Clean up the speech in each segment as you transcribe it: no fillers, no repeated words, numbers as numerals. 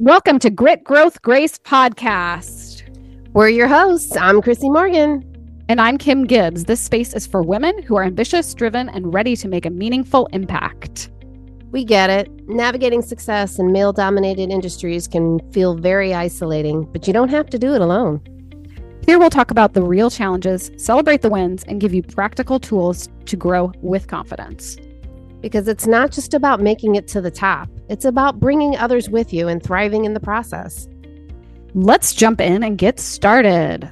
Welcome to Grit, Growth, Grace podcast. We're your hosts. I'm Chrissy Morgan. And I'm Kim Gibbs. This space is for women who are ambitious, driven, and ready to make a meaningful impact. We get it. Navigating success in male-dominated industries can feel very isolating, but you don't have to do it alone. Here we'll talk about the real challenges, celebrate the wins, and give you practical tools to grow with confidence. Because it's not just about making it to the top. It's about bringing others with you and thriving in the process. Let's jump in and get started.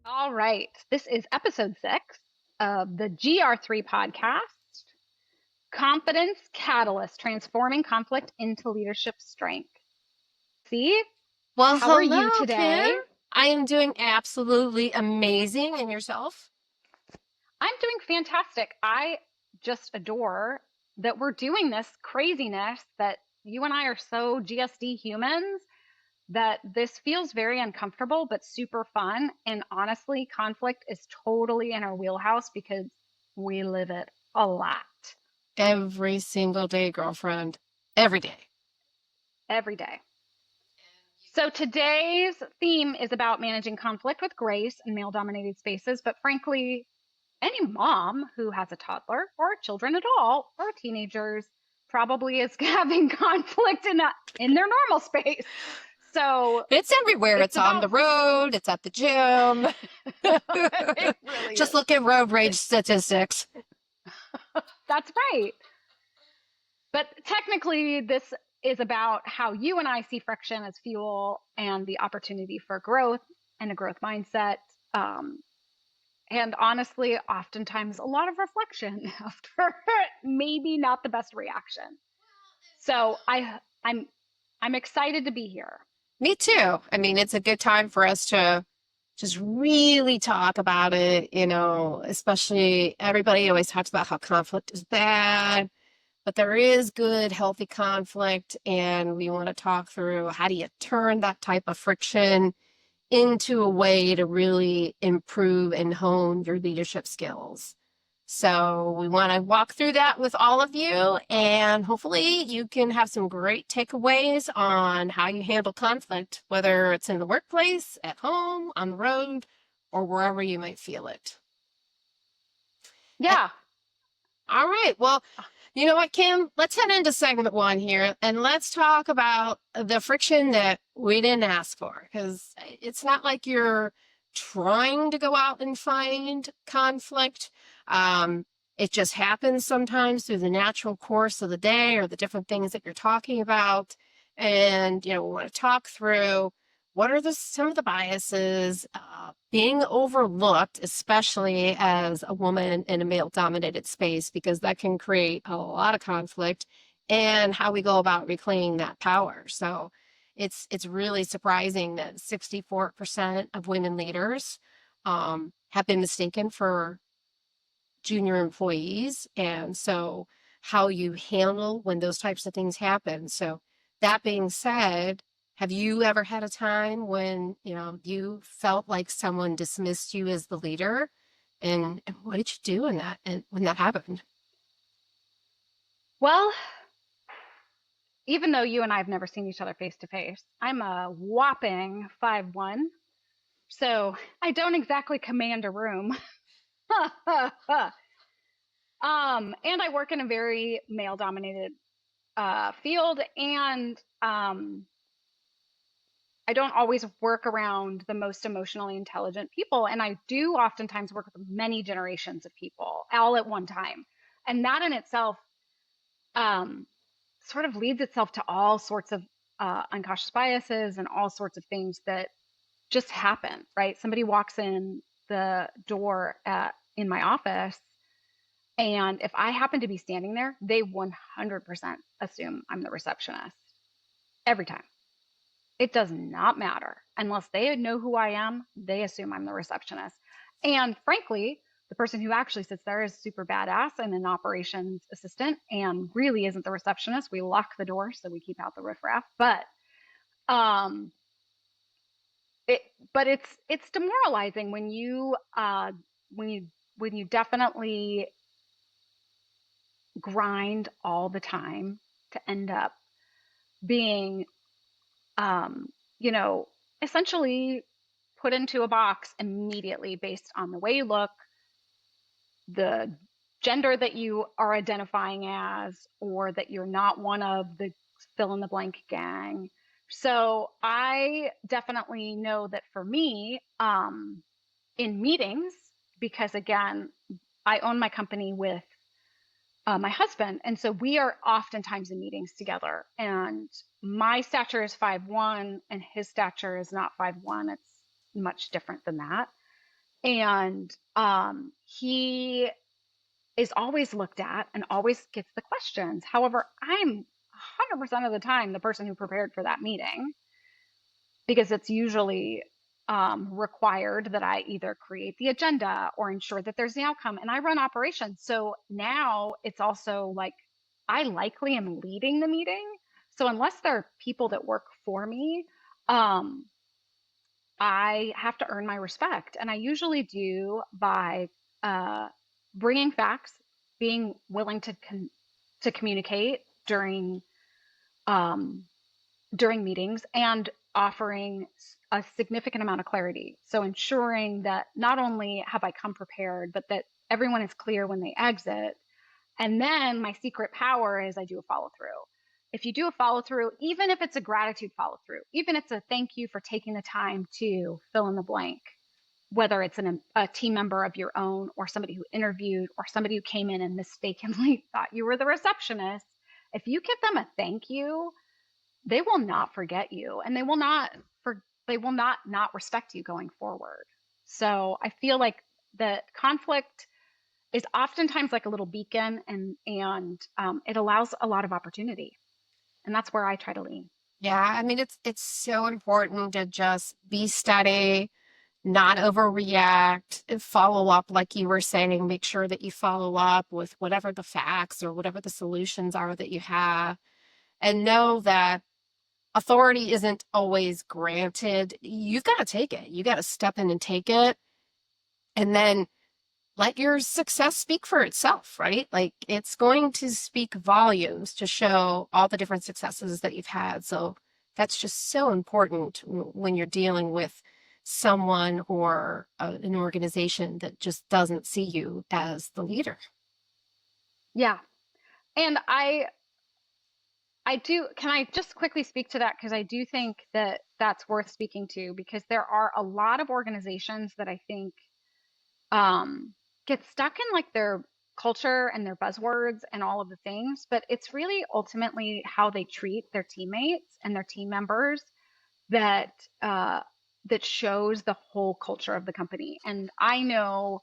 All right. This is episode 6 of the GR3 podcast, Confidence Catalyst, Transforming Conflict into Leadership Strength. See? Well, how are you today? Kim? I am doing absolutely amazing. And yourself? I'm doing fantastic. I just adore that we're doing this craziness, that you and I are so GSD humans, that this feels very uncomfortable, but super fun. And honestly, conflict is totally in our wheelhouse because we live it a lot. Every single day, girlfriend. Every day. Every day. So today's theme is about managing conflict with grace in male-dominated spaces, but frankly, any mom who has a toddler or children at all or teenagers probably is having conflict in their normal space. So it's everywhere. It's on the road. It's at the gym. It really Just is. look at road rage statistics. That's right. But technically, this is about how you and I see friction as fuel and the opportunity for growth and a growth mindset. And honestly, oftentimes a lot of reflection after maybe not the best reaction. So I'm excited to be here. Me too. I mean, it's a good time for us to just really talk about it, especially everybody always talks about how conflict is bad, but there is good, healthy conflict. And we want to talk through how do you turn that type of friction into a way to really improve and hone your leadership skills. So we want to walk through that with all of you, and hopefully you can have some great takeaways on how you handle conflict, whether it's in the workplace, at home, on the road, or wherever you might feel it. Yeah. All right. Well, you know what, Kim? Let's head into segment 1 here, and let's talk about the friction that we didn't ask for, because it's not like you're trying to go out and find conflict. It just happens sometimes through the natural course of the day or the different things that you're talking about. And, we want to talk through what are some of the biases being overlooked, especially as a woman in a male-dominated space, because that can create a lot of conflict, and how we go about reclaiming that power. So it's really surprising that 64% of women leaders have been mistaken for junior employees. And so how you handle when those types of things happen. So that being said, have you ever had a time when, you felt like someone dismissed you as the leader? And what did you do when that happened? Well, even though you and I have never seen each other face to face, I'm a whopping 5'1", so I don't exactly command a room. And I work in a very male-dominated field, and I don't always work around the most emotionally intelligent people, and I do oftentimes work with many generations of people all at one time, and that in itself sort of leads itself to all sorts of unconscious biases and all sorts of things that just happen, right? Somebody walks in the door in my office, and if I happen to be standing there, they 100% assume I'm the receptionist every time. It does not matter. Unless they know who I am, they assume I'm the receptionist. And frankly, the person who actually sits there is super badass and an operations assistant and really isn't the receptionist. We lock the door so we keep out the riffraff. But it's demoralizing when you definitely grind all the time to end up being, you know, essentially put into a box immediately based on the way you look, the gender that you are identifying as, or that you're not one of the fill in the blank gang. So I definitely know that for me, in meetings, because again, I own my company with my husband, and so we are oftentimes in meetings together. And my stature is 5'1", and his stature is not 5'1". It's much different than that. And he is always looked at and always gets the questions. However, I'm 100% of the time the person who prepared for that meeting, because it's usually required that I either create the agenda or ensure that there's the outcome. And I run operations. So now it's also like I likely am leading the meeting. So unless there are people that work for me, um, I have to earn my respect. And I usually do by uh, bringing facts, being willing to communicate um, during meetings, and offering a significant amount of clarity. So ensuring that not only have I come prepared, but that everyone is clear when they exit. And then my secret power is I do a follow through. If you do a follow through, even if it's a gratitude follow through, even if it's a thank you for taking the time to fill in the blank, whether it's a team member of your own, or somebody who interviewed, or somebody who came in and mistakenly thought you were the receptionist, if you give them a thank you, they will not forget you, and they will not respect you going forward. So I feel like that conflict is oftentimes like a little beacon, and it allows a lot of opportunity, and that's where I try to lean. Yeah, I mean it's so important to just be steady, not overreact, and follow up like you were saying, make sure that you follow up with whatever the facts or whatever the solutions are that you have, and know that authority isn't always granted. You've got to take it. You got to step in and take it, and then let your success speak for itself, right? Like it's going to speak volumes to show all the different successes that you've had. So that's just so important when you're dealing with someone or an organization that just doesn't see you as the leader. Yeah. And I do, can I just quickly speak to that? Because I do think that that's worth speaking to, because there are a lot of organizations that I think get stuck in like their culture and their buzzwords and all of the things, but it's really ultimately how they treat their teammates and their team members that that shows the whole culture of the company. And I know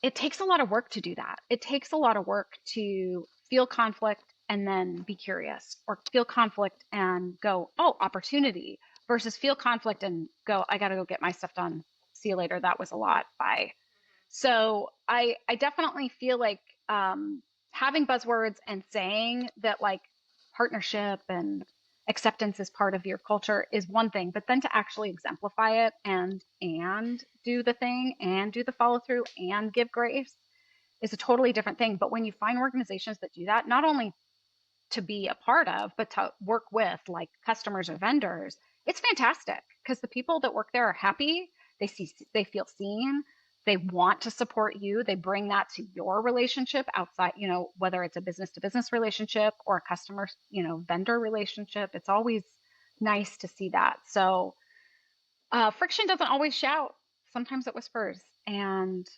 it takes a lot of work to do that. It takes a lot of work to feel conflict and then be curious, or feel conflict and go, oh, opportunity, versus feel conflict and go, I got to go get my stuff done. See you later. That was a lot. Bye. So I definitely feel like having buzzwords and saying that like partnership and acceptance is part of your culture is one thing, but then to actually exemplify it and do the thing and do the follow through and give grace is a totally different thing. But when you find organizations that do that, not only to be a part of, but to work with, like customers or vendors, it's fantastic, because the people that work there are happy. They feel seen. They want to support you. They bring that to your relationship outside, whether it's a business to business relationship or a customer, vendor relationship. It's always nice to see that. So friction doesn't always shout. Sometimes it whispers. And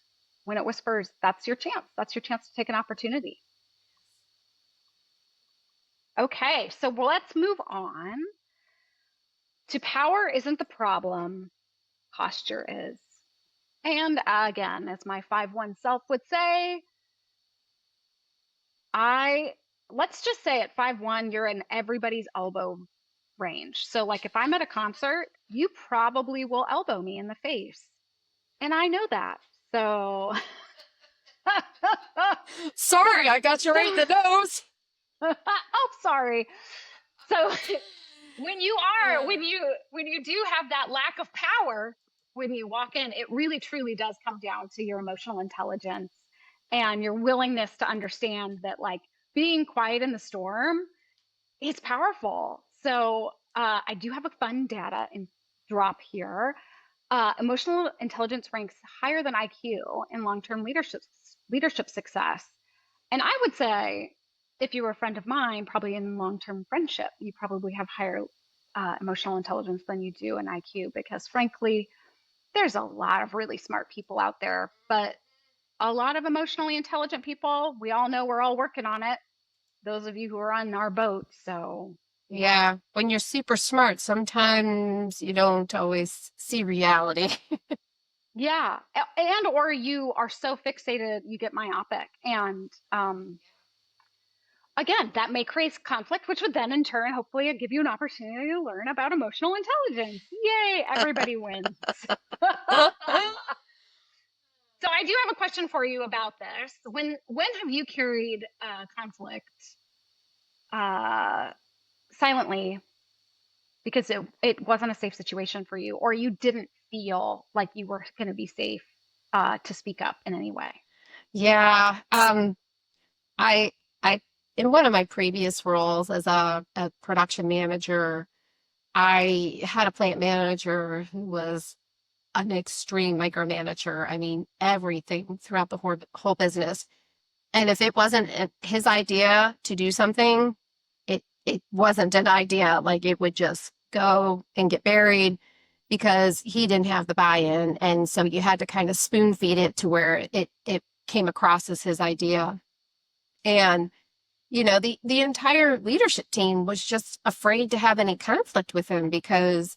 when it whispers, that's your chance. That's your chance to take an opportunity. Okay, so let's move on to power isn't the problem, posture is. And again, as my 5'1" self would say, let's just say at 5'1", you're in everybody's elbow range. So like if I'm at a concert, you probably will elbow me in the face. And I know that. So Sorry, I got you right in the nose. oh, sorry. So when you do have that lack of power when you walk in, it really truly does come down to your emotional intelligence and your willingness to understand that like being quiet in the storm is powerful. So I do have a fun data and drop here. Emotional intelligence ranks higher than IQ in long-term leadership success. And I would say, if you were a friend of mine, probably in long-term friendship, you probably have higher emotional intelligence than you do in IQ, because frankly, there's a lot of really smart people out there, but a lot of emotionally intelligent people, we all know we're all working on it. Those of you who are on our boat. So Yeah, when you're super smart, sometimes you don't always see reality. yeah, and or you are so fixated you get myopic, and again, that may create conflict, which would then in turn hopefully give you an opportunity to learn about emotional intelligence. Yay, everybody wins. So I do have a question for you about this. When have you carried conflict uh, silently because it wasn't a safe situation for you, or you didn't feel like you were going to be safe to speak up in any way? Yeah, I I in one of my previous roles as a production manager, I had a plant manager who was an extreme micromanager. I mean, everything throughout the whole business. And if it wasn't his idea to do something, it wasn't an idea. Like it would just go and get buried because he didn't have the buy-in. And so you had to kind of spoon feed it to where it came across as his idea. And the entire leadership team was just afraid to have any conflict with him because,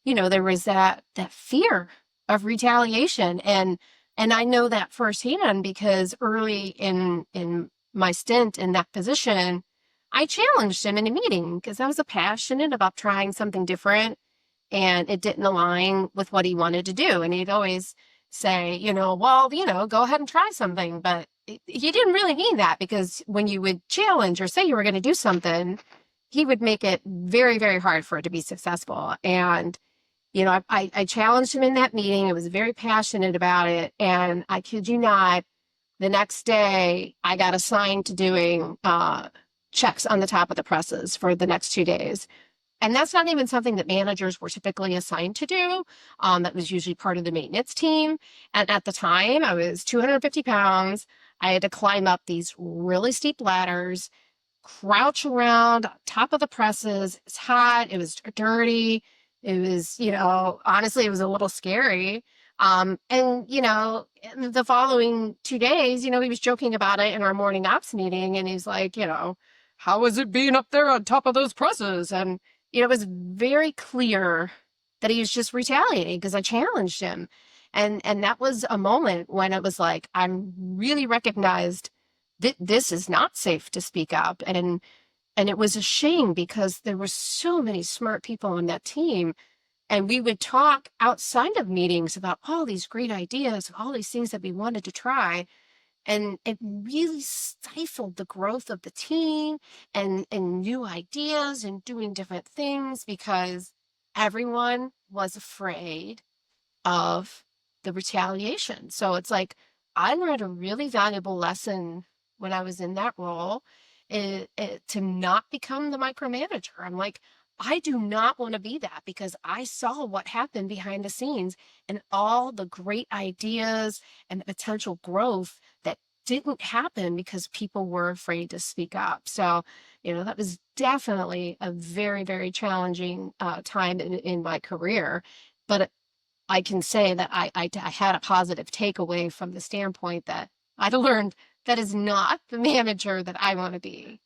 there was that fear of retaliation. And I know that firsthand because early in my stint in that position, I challenged him in a meeting because I was passionate about trying something different and it didn't align with what he wanted to do. And he'd always say, well, go ahead and try something. But he didn't really mean that because when you would challenge or say you were going to do something, he would make it very, very hard for it to be successful. And, I challenged him in that meeting. I was very passionate about it. And I kid you not, the next day I got assigned to doing checks on the top of the presses for the next 2 days. And that's not even something that managers were typically assigned to do. That was usually part of the maintenance team. And at the time, I was 250 pounds. I had to climb up these really steep ladders, crouch around top of the presses. It's hot. It was dirty. It was, honestly, it was a little scary. And, the following 2 days, he was joking about it in our morning ops meeting. And he's like, how was it being up there on top of those presses? And, it was very clear that he was just retaliating because I challenged him. And that was a moment when it was like, I'm really recognized that this is not safe to speak up. And it was a shame because there were so many smart people on that team. And we would talk outside of meetings about all these great ideas, all these things that we wanted to try. And it really stifled the growth of the team and new ideas and doing different things because everyone was afraid of the retaliation. So it's like I learned a really valuable lesson when I was in that role, to not become the micromanager. I'm like, I do not want to be that because I saw what happened behind the scenes and all the great ideas and the potential growth that didn't happen because people were afraid to speak up. So, that was definitely a very, very challenging time in my career. But I can say that I had a positive takeaway from the standpoint that I learned that is not the manager that I want to be.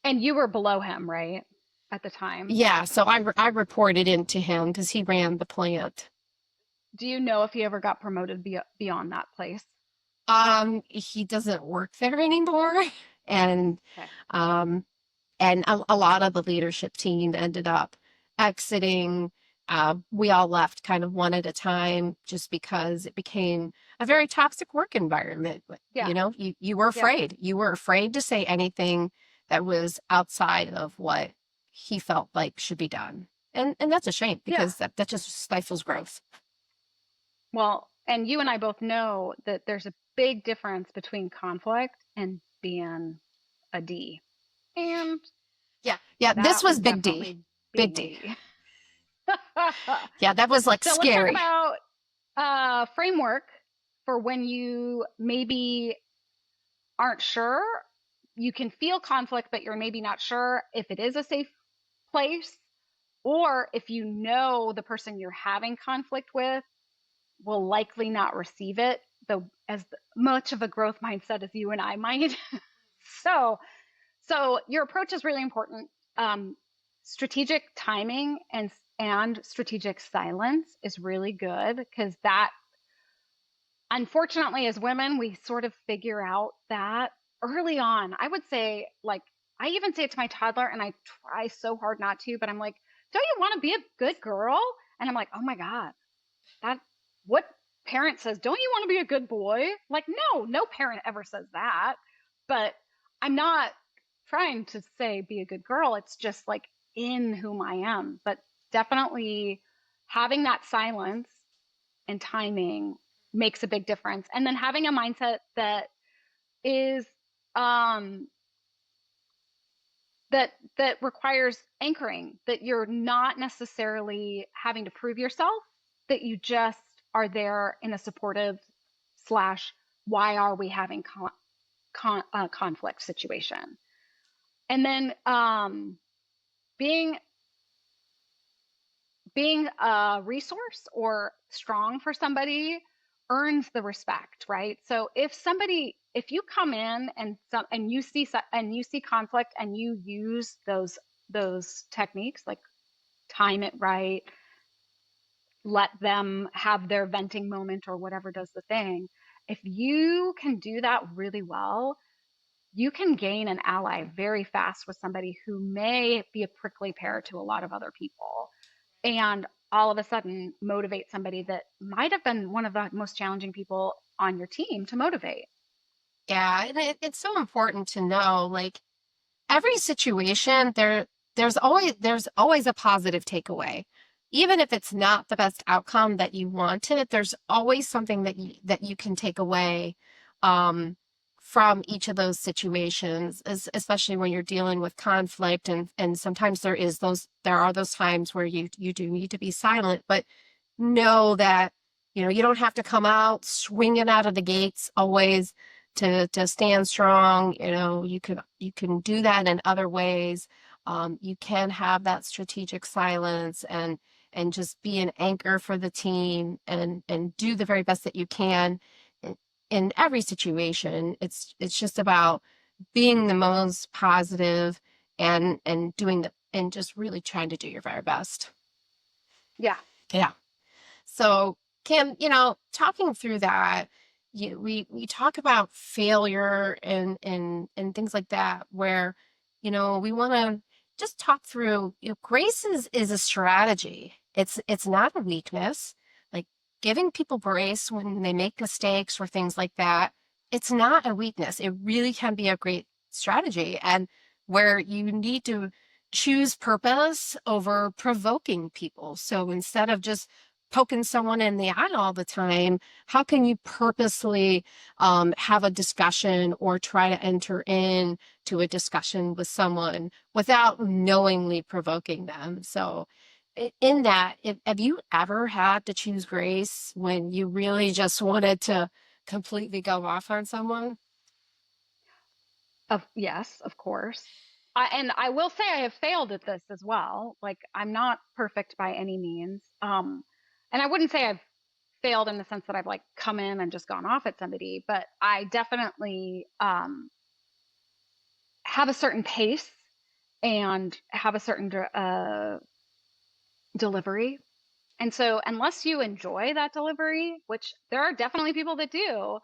And you were below him, right? At the time. Yeah, so I reported into him because he ran the plant. Do you know if he ever got promoted beyond that place? He doesn't work there anymore, and Okay. um, and a lot of the leadership team ended up exiting. We all left kind of one at a time just because it became a very toxic work environment. Yeah. You were Yeah. afraid. You were afraid to say anything that was outside of what he felt like should be done. And that's a shame Yeah. because that just stifles growth. Well, and you and I both know that there's a big difference between conflict and being a D. And Yeah, this that was was Big D. definitely Big being a D. D. Yeah, that was like So let's talk scary. about framework for when you maybe aren't sure. You can feel conflict, but you're maybe not sure if it is a safe place, or if you know the person you're having conflict with will likely not receive it, though as much of a growth mindset as you and I might. so, so your approach is really important. Strategic timing and strategic silence is really good, because that, unfortunately, as women, we sort of figure out that early on. I would say, like, I even say it to my toddler, and I try so hard not to, but I'm like, don't you want to be a good girl? And I'm like, oh my God, that, what parent says, don't you want to be a good boy? Like, no parent ever says that. But I'm not trying to say be a good girl. It's just like in whom I am. But definitely having that silence and timing makes a big difference. And then having a mindset that is um that requires anchoring, that you're not necessarily having to prove yourself, that you just are there in a supportive slash why are we having conflict situation. And then being being a resource or strong for somebody earns the respect, right? So if you come in and you see conflict and you use those techniques, like time it right, let them have their venting moment or whatever does the thing. If you can do that really well, you can gain an ally very fast with somebody who may be a prickly pear to a lot of other people, and all of a sudden motivate somebody that might have been one of the most challenging people on your team to motivate. Yeah, and it's so important to know, like, every situation there's always a positive takeaway. Even if it's not the best outcome that you wanted, there's always something that you can take away um from each of those situations, especially when you're dealing with conflict, and sometimes there are those times where you do need to be silent, but know that you don't have to come out swinging out of the gates always to stand strong. You can do that in other ways. You can have that strategic silence and just be an anchor for the team and do the very best that you can in every situation. It's just about being the most positive and doing and just really trying to do your very best. Yeah. Yeah. So, Kim, talking through that, we talk about failure and things like that, where, we want to just talk through, grace is a strategy. It's not a weakness. Like, giving people grace when they make mistakes or things like that, it's not a weakness. It really can be a great strategy, and where you need to choose purpose over provoking people. So instead of just poking someone in the eye all the time, how can you purposely have a discussion or try to enter in to a discussion with someone without knowingly provoking them? So in that, have you ever had to choose grace when you really just wanted to completely go off on someone? Yes, of course. And I will say I have failed at this as well. Like, I'm not perfect by any means. And I wouldn't say I've failed in the sense that I've like come in and just gone off at somebody, but I definitely have a certain pace and have a certain delivery. And so unless you enjoy that delivery, which there are definitely people that do,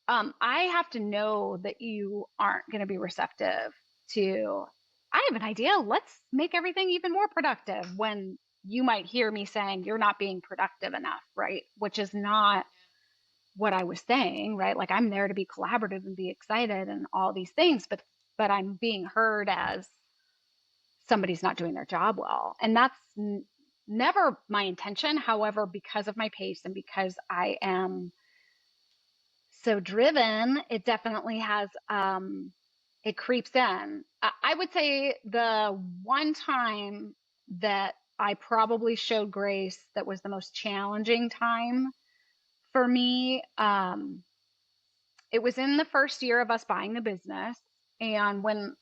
I have to know that you aren't going to be receptive to, I have an idea. Let's make everything even more productive, when you might hear me saying you're not being productive enough, right? Which is not what I was saying, right? Like, I'm there to be collaborative and be excited and all these things, but I'm being heard as somebody's not doing their job well. And that's never my intention. However, because of my pace and because I am So driven, it definitely has, it creeps in. I would say the one time that I probably showed grace that was the most challenging time for me, it was in the first year of us buying the business. And when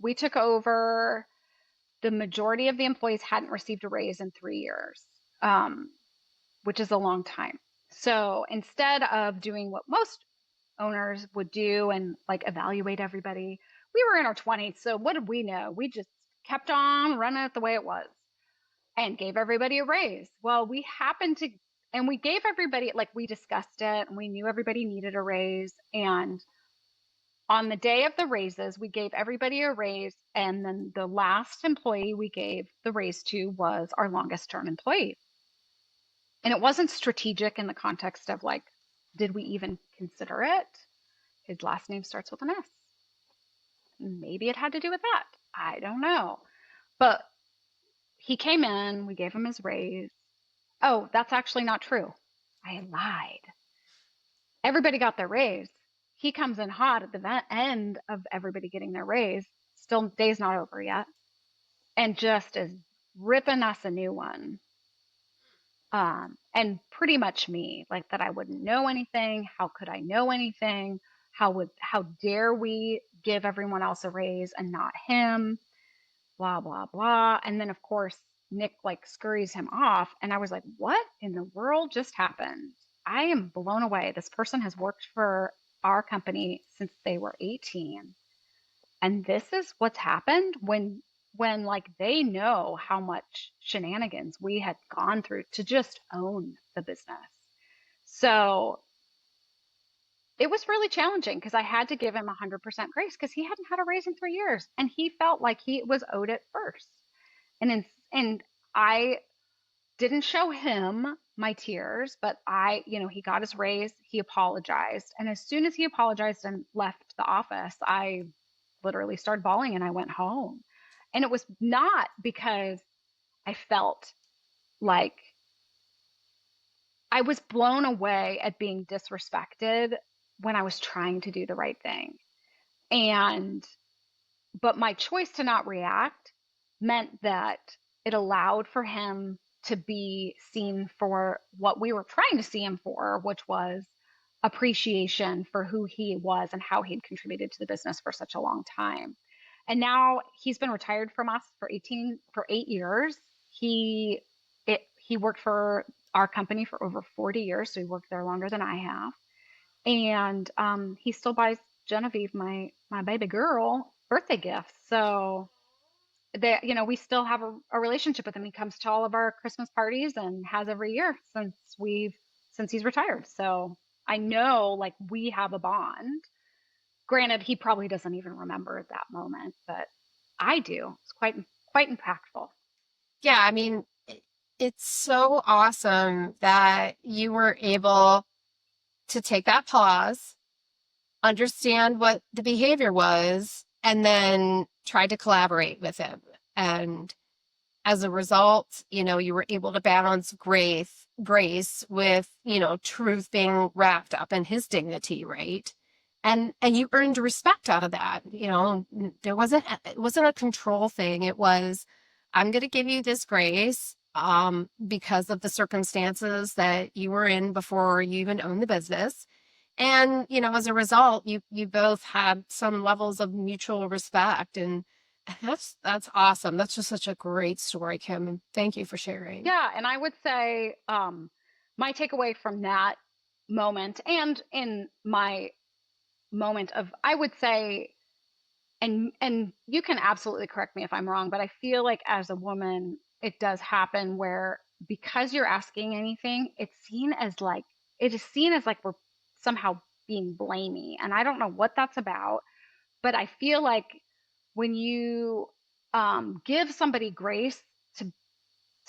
we took over, the majority of the employees hadn't received a raise in 3 years, um, which is a long time. So instead of doing what most owners would do and like evaluate everybody, we were in our 20s. So what did we know? We just kept on running it the way it was and gave everybody a raise. Well, we happened to, and we gave everybody, like we discussed it and we knew everybody needed a raise. And on the day of the raises, we gave everybody a raise. And then the last employee we gave the raise to was our longest term employee. And it wasn't strategic in the context of like, did we even consider it? His last name starts with an S. Maybe it had to do with that. I don't know. But he came in, we gave him his raise. Oh, that's actually not true. I lied. Everybody got their raise. He comes in hot at the end of everybody getting their raise. Still, day's not over yet. And just is ripping us a new one. And pretty much me, like that I wouldn't know anything. How could I know anything? How dare we give everyone else a raise and not him? Blah, blah, blah. And then of course, Nick like scurries him off. And I was like, what in the world just happened? I am blown away. This person has worked for our company since they were 18. And this is what's happened when like they know how much shenanigans we had gone through to just own the business. So it was really challenging because I had to give him 100% grace because he hadn't had a raise in 3 years and he felt like he was owed it first. And I didn't show him my tears, but he got his raise, he apologized. And as soon as he apologized and left the office, I literally started bawling and I went home. And it was not because I felt like I was blown away at being disrespected when I was trying to do the right thing. But my choice to not react meant that it allowed for him to be seen for what we were trying to see him for, which was appreciation for who he was and how he'd contributed to the business for such a long time. And now he's been retired from us for 8 years. He worked for our company for over 40 years, so he worked there longer than I have. And he still buys Genevieve, my baby girl, birthday gifts. So we still have a relationship with him. He comes to all of our Christmas parties and has every year since he's retired. So I know like we have a bond. Granted, he probably doesn't even remember that moment, but I do. It's quite impactful. Yeah, I mean, it's so awesome that you were able to take that pause, understand what the behavior was, and then try to collaborate with him. And as a result, you were able to balance grace with, truth being wrapped up in his dignity, right? And you earned respect out of that. It wasn't a control thing. It was, I'm going to give you this grace because of the circumstances that you were in before you even owned the business. And, as a result, you both had some levels of mutual respect, and that's awesome. That's just such a great story, Kim. And thank you for sharing. Yeah, and I would say my takeaway from that moment and in my moment of, I would say, and you can absolutely correct me if I'm wrong, but I feel like as a woman, it does happen where because you're asking anything, it is seen as like we're somehow being blamey. And I don't know what that's about, but I feel like when you give somebody grace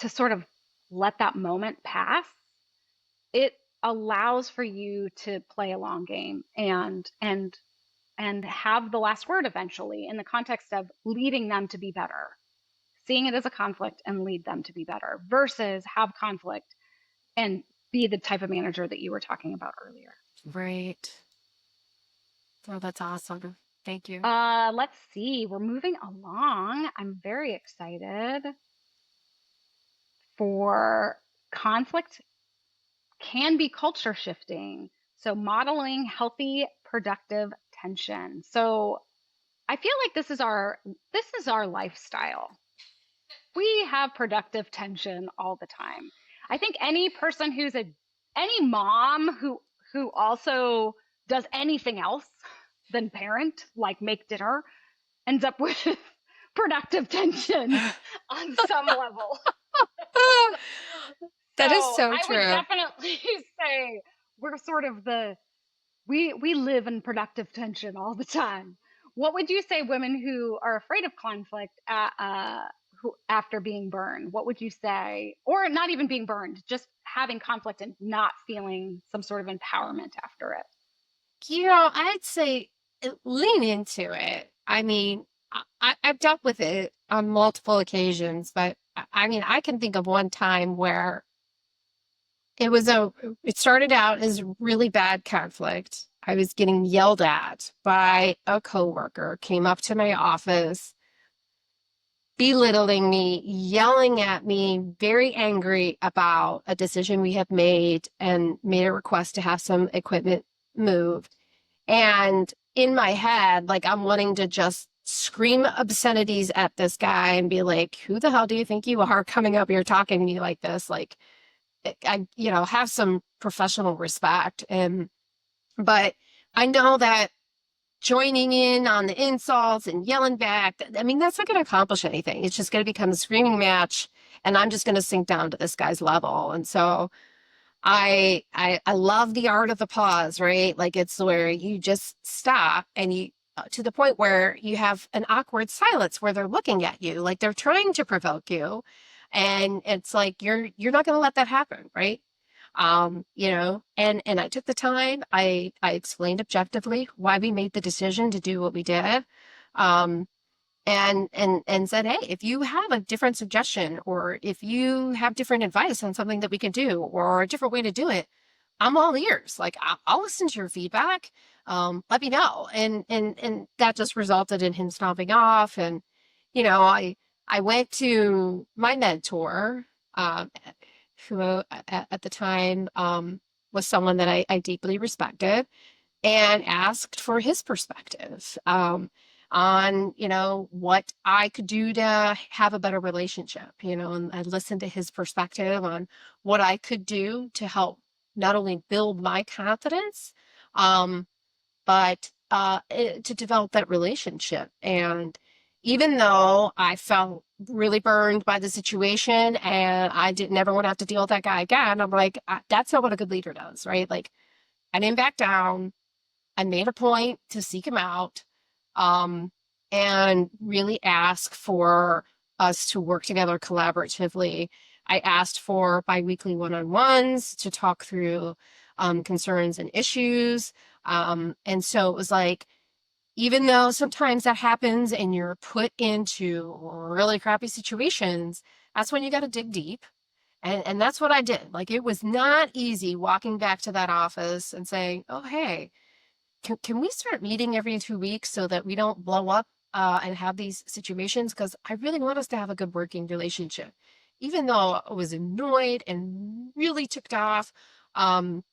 to sort of let that moment pass, it allows for you to play a long game and have the last word eventually in the context of leading them to be better, seeing it as a conflict and lead them to be better versus have conflict and be the type of manager that you were talking about earlier. Right. Oh, that's awesome. Thank you. Let's see. We're moving along. I'm very excited for conflict can be culture shifting. So modeling healthy, productive tension. So I feel like this is our lifestyle. We have productive tension all the time. I think any person any mom who also does anything else than parent, like make dinner, ends up with productive tension on some level. That is So so I would true. definitely say we're sort of we live in productive tension all the time. What would you say women who are afraid of conflict who after being burned? What would you say, or not even being burned, just having conflict and not feeling some sort of empowerment after it? I'd say lean into it. I mean, I've dealt with it on multiple occasions, but I mean, I can think of one time where it was it started out as really bad conflict. I was getting yelled at by a coworker, came up to my office, belittling me, yelling at me, very angry about a decision we had made and made a request to have some equipment moved. And in my head, like I'm wanting to just scream obscenities at this guy and be like, who the hell do you think you are coming up here talking to me like this? Like, have some professional respect. But I know that joining in on the insults and yelling back, I mean, that's not going to accomplish anything. It's just going to become a screaming match, and I'm just going to sink down to this guy's level. And so I love the art of the pause, right? Like it's where you just stop and you to the point where you have an awkward silence where they're looking at you, like they're trying to provoke you. And it's like you're not gonna let that happen, right? And I took the time, I explained objectively why we made the decision to do what we did. Um, and said, hey, if you have a different suggestion or if you have different advice on something that we can do or a different way to do it, I'm all ears. Like I'll listen to your feedback. Let me know. And that just resulted in him stomping off. And I went to my mentor, um, who at the time was someone that I deeply respected and asked for his perspective on, what I could do to have a better relationship, and I listened to his perspective on what I could do to help not only build my confidence, um, but to develop that relationship. And even though I felt really burned by the situation and I didn't ever want to have to deal with that guy again, I'm like, that's not what a good leader does, right? Like, I didn't back down. I made a point to seek him out, um, and really ask for us to work together collaboratively. I asked for biweekly one-on-ones to talk through concerns and issues. And so it was like, even though sometimes that happens and you're put into really crappy situations, that's when you got to dig deep. And that's what I did. Like, it was not easy walking back to that office and saying, oh, hey, can we start meeting every 2 weeks so that we don't blow up and have these situations? Because I really want us to have a good working relationship. Even though I was annoyed and really ticked off, um,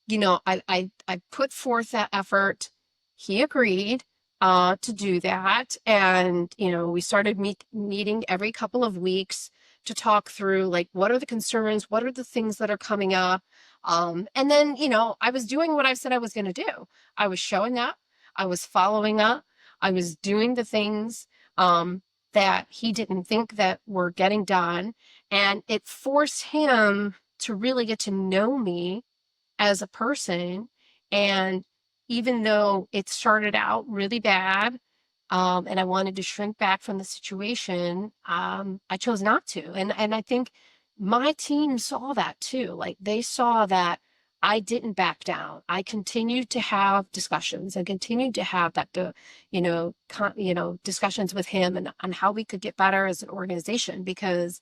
I put forth that effort. He agreed to do that. And, we started meeting every couple of weeks to talk through like, what are the concerns? What are the things that are coming up? And then, I was doing what I said I was going to do. I was showing up. I was following up. I was doing the things that he didn't think that were getting done. And it forced him to really get to know me as a person. And even though it started out really bad, and I wanted to shrink back from the situation, I chose not to. And I think my team saw that too. Like they saw that I didn't back down. I continued to have discussions and continued to have that, discussions with him and on how we could get better as an organization because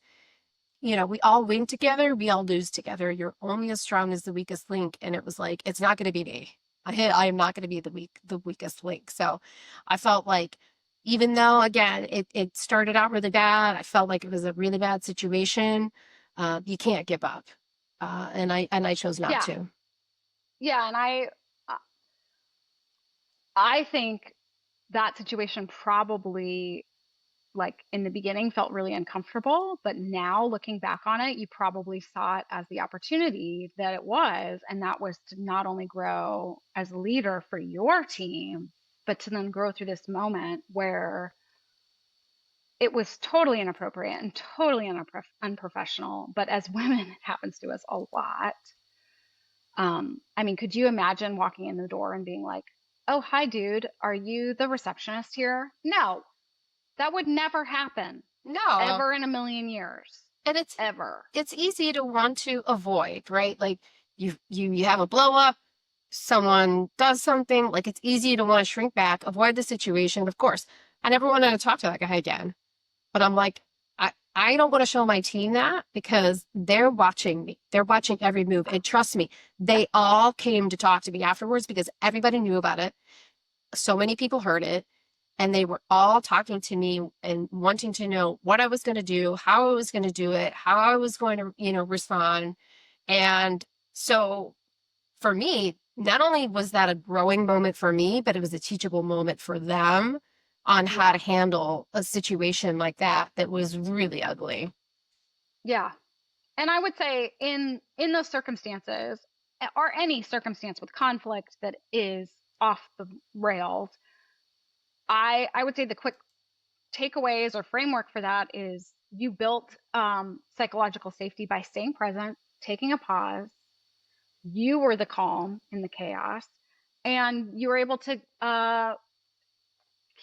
we all win together, we all lose together. You're only as strong as the weakest link. And it was like, it's not going to be me. I am not going to be the weakest link. So I felt like, even though again, it started out really bad, I felt like it was a really bad situation. You can't give up. And I chose not Yeah. to. Yeah. And I think that situation probably, like in the beginning, felt really uncomfortable, but now looking back on it, you probably saw it as the opportunity that it was, and that was to not only grow as a leader for your team, but to then grow through this moment where it was totally inappropriate and totally unprofessional. But as women, it happens to us a lot. I mean, could you imagine walking in the door and being like, "Oh, hi, dude, are you the receptionist here?" No, that would never happen, No. ever in a million years, And ever. it's easy to want to avoid, right? Like you have a blow up, someone does something, like it's easy to want to shrink back, avoid the situation. Of course, I never wanted to talk to that guy again. But I'm like, I don't want to show my team that, because they're watching me. They're watching every move. And trust me, they all came to talk to me afterwards because everybody knew about it. So many people heard it, and they were all talking to me and wanting to know what I was going to do, how I was going to do it, how I was going to, respond. And so for me, not only was that a growing moment for me, but it was a teachable moment for them on how Yeah. to handle a situation like that was really ugly. Yeah. And I would say in those circumstances, or any circumstance with conflict that is off the rails, I would say the quick takeaways or framework for that is you built psychological safety by staying present, taking a pause. You were the calm in the chaos, and you were able to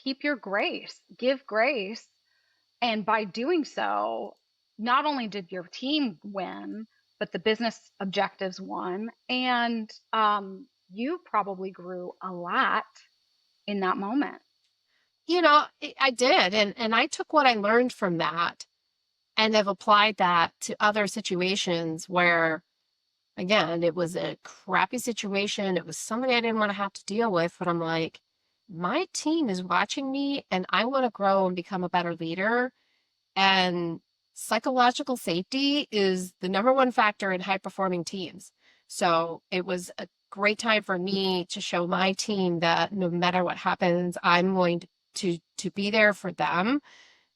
keep your grace, give grace. And by doing so, not only did your team win, but the business objectives won. And you probably grew a lot in that moment. I did. And I took what I learned from that and have applied that to other situations where, again, it was a crappy situation. It was somebody I didn't want to have to deal with. But I'm like, my team is watching me and I want to grow and become a better leader. And psychological safety is the number one factor in high performing teams. So it was a great time for me to show my team that no matter what happens, I'm going to be there for them,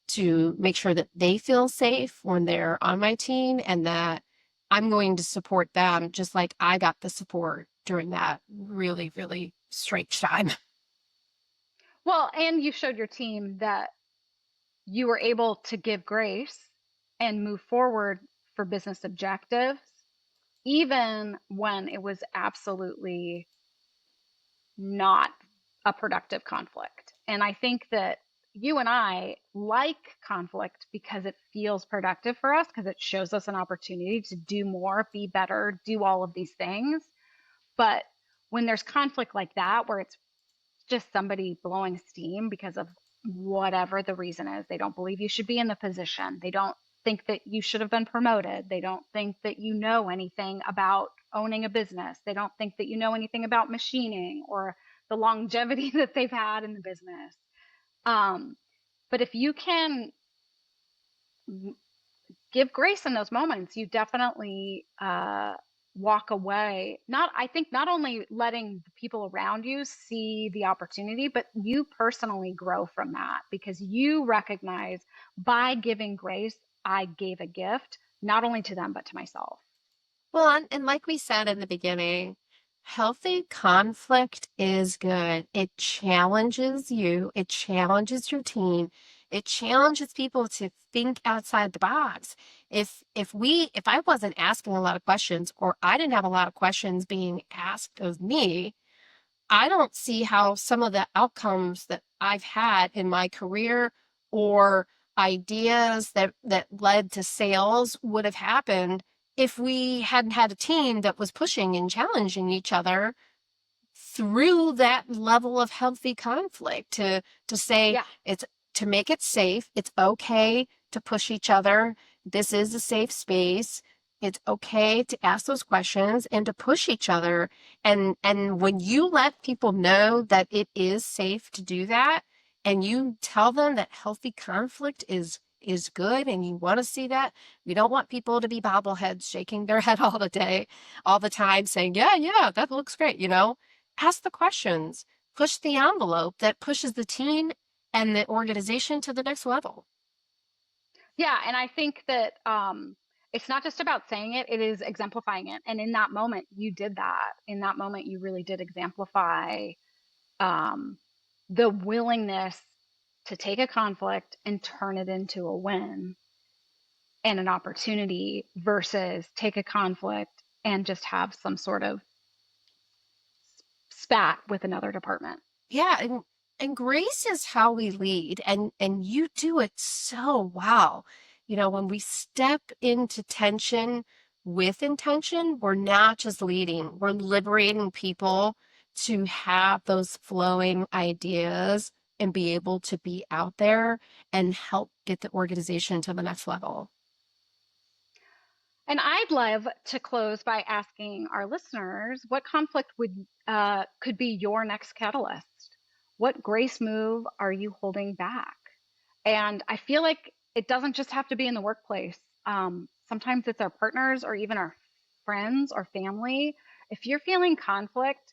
to make sure that they feel safe when they're on my team, and that I'm going to support them just like I got the support during that really, really strange time. Well, and you showed your team that you were able to give grace and move forward for business objectives, even when it was absolutely not a productive conflict. And I think that you and I like conflict because it feels productive for us, because it shows us an opportunity to do more, be better, do all of these things. But when there's conflict like that, where it's just somebody blowing steam because of whatever the reason is, they don't believe you should be in the position, they don't think that you should have been promoted, they don't think that you know anything about owning a business, they don't think that you know anything about machining or the longevity that they've had in the business. um, but if you can give grace in those moments, you definitely walk away. Not, I think, not only letting the people around you see the opportunity, but you personally grow from that, because you recognize, by giving grace, I gave a gift, not only to them, but to myself. Well, and like we said in the beginning, healthy conflict is good. It challenges you, it challenges your team, it challenges people to think outside the box. If I wasn't asking a lot of questions, or I didn't have a lot of questions being asked of me, I don't see how some of the outcomes that I've had in my career, or ideas that led to sales, would have happened if we hadn't had a team that was pushing and challenging each other through that level of healthy conflict, to say Yeah. it's to make it safe. It's okay to push each other. this is a safe space. It's okay to ask those questions and to push each other. And when you let people know that it is safe to do that, and you tell them that healthy conflict is good and you want to see that, we don't want people to be bobbleheads shaking their head all the time saying, yeah, that looks great, Ask the questions, push the envelope that pushes the team and the organization to the next level. Yeah, and I think that it's not just about saying it, it is exemplifying it. And in that moment, you did that. In that moment, you really did exemplify um, the willingness to take a conflict and turn it into a win and an opportunity versus take a conflict and just have some sort of spat with another department. Yeah, and grace is how we lead, and you do it so well. When we step into tension with intention, we're not just leading, we're liberating people to have those flowing ideas and be able to be out there and help get the organization to the next level. And I'd love to close by asking our listeners, what conflict could be your next catalyst? What grace move are you holding back? And I feel like it doesn't just have to be in the workplace. Sometimes it's our partners or even our friends or family. If you're feeling conflict,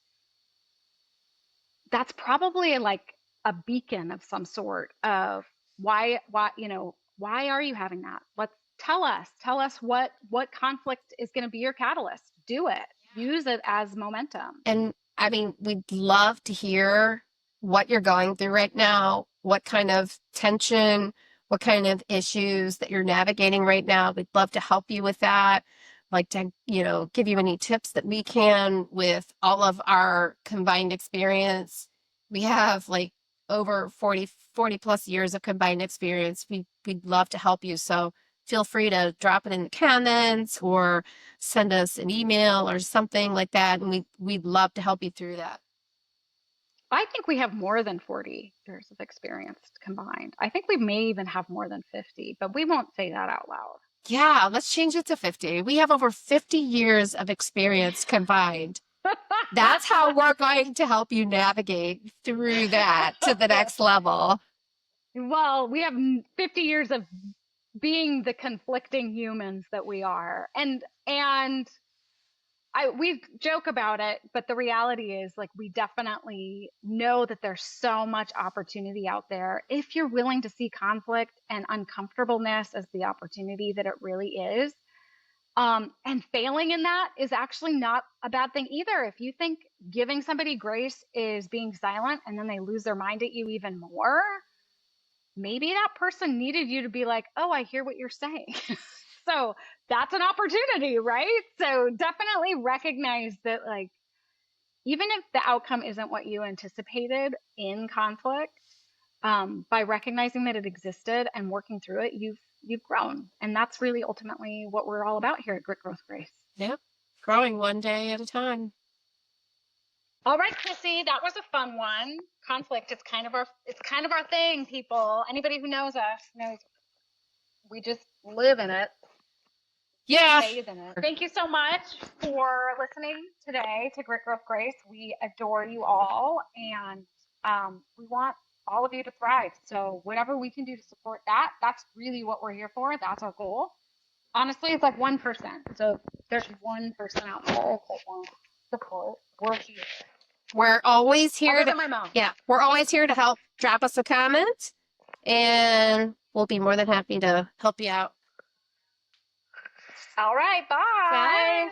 that's probably like a beacon of some sort of why are you having that? Let's tell us what conflict is going to be your catalyst. Do it. Use it as momentum. And I mean, we'd love to hear what you're going through right now, what kind of tension, what kind of issues that you're navigating right now. We'd love to help you with that. Like to, give you any tips that we can with all of our combined experience. We have like over 40 plus years of combined experience. We'd love to help you. So feel free to drop it in the comments or send us an email or something like that, and we'd love to help you through that. I think we have more than 40 years of experience combined. I think we may even have more than 50, but we won't say that out loud. Yeah, let's change it to 50. We have over 50 years of experience combined. That's how we're going to help you navigate through that to the next level. Well, we have 50 years of being the conflicting humans that we are. And we joke about it, but the reality is like we definitely know that there's so much opportunity out there if you're willing to see conflict and uncomfortableness as the opportunity that it really is. And failing in that is actually not a bad thing either. If you think giving somebody grace is being silent and then they lose their mind at you even more, maybe that person needed you to be like, oh, I hear what you're saying. So that's an opportunity, right? So definitely recognize that, like, even if the outcome isn't what you anticipated in conflict, by recognizing that it existed and working through it, you've grown, and that's really ultimately what we're all about here at Grit Growth Grace. Yep, growing one day at a time. All right, Chrissy, that was a fun one. Conflict, it's kind of our thing, people. Anybody who knows us knows we just live in it. Yeah. Thank you so much for listening today to Grit Growth Grace. We adore you all, and we want all of you to thrive. So whatever we can do to support that, that's really what we're here for. That's our goal. Honestly, it's like 1%. So if there's 1% out there that wants support, we're here. We're always here we're always here to help. Drop us a comment and we'll be more than happy to help you out. All right, bye. Bye.